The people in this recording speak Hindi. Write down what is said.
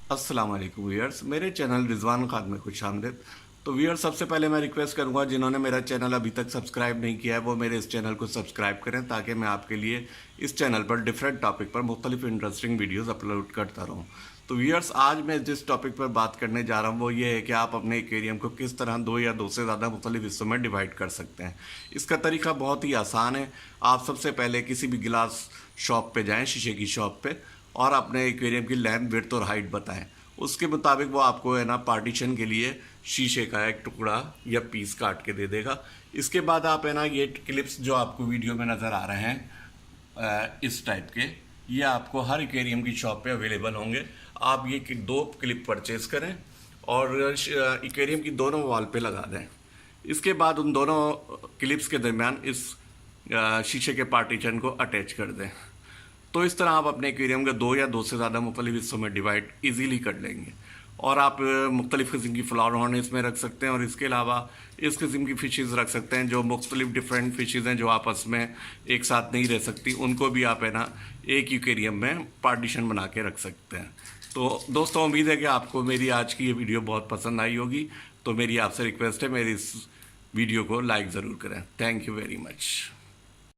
अस्सलाम वालेकुम व्यूअर्स, मेरे चैनल रिजवान खान में खुशामदीद। तो व्यूअर्स, सबसे पहले मैं रिक्वेस्ट करूंगा जिन्होंने मेरा चैनल अभी तक सब्सक्राइब नहीं किया है वो मेरे इस चैनल को सब्सक्राइब करें, ताकि मैं आपके लिए इस चैनल पर डिफरेंट टॉपिक पर मुख्तलिफ इंटरेस्टिंग वीडियोस अपलोड करता रहूं। तो व्यूअर्स, आज मैं जिस टॉपिक पर बात करने जा रहा हूं वो ये है कि आप अपने एक्वेरियम को किस तरह दो या दो से ज़्यादा मुख्तलिफ हिस्सों में डिवाइड कर सकते हैं। इसका तरीका बहुत ही आसान है। आप सबसे पहले किसी भी गिलास शॉप पे जाएं, शीशे की शॉप पे, और अपने एक्वेरियम की लेंथ, विड्थ और हाइट बताएं। उसके मुताबिक वो आपको है ना पार्टीशन के लिए शीशे का एक टुकड़ा या पीस काट के दे देगा। इसके बाद आप है ना ये क्लिप्स जो आपको वीडियो में नज़र आ रहे हैं इस टाइप के, ये आपको हर एक्वेरियम की शॉप पे अवेलेबल होंगे। आप ये दो क्लिप परचेज करें और एक्वेरियम की दोनों वॉल पे लगा दें। इसके बाद उन दोनों क्लिप्स के दरमियान इस शीशे के पार्टीशन को अटैच कर दें। तो इस तरह आप अपने एक्वेरियम के दो या दो से ज़्यादा मुख्तलिफ हिस्सों में डिवाइड इजीली कर लेंगे। और आप मुख्तलिफ़ किस्म की फ्लावर हॉर्न इसमें रख सकते हैं, और इसके अलावा इस किस्म की फ़िशेज़ रख सकते हैं जो मुख्तलिफ डिफरेंट फ़िशेज़ हैं जो आपस में एक साथ नहीं रह सकती, उनको भी आप है ना एक एक्वेरियम में पार्टीशन बना के रख सकते हैं। तो दोस्तों, उम्मीद है कि आपको मेरी आज की ये वीडियो बहुत पसंद आई होगी। तो मेरी आपसे रिक्वेस्ट है, मेरी इस वीडियो को लाइक ज़रूर करें। Thank you very much.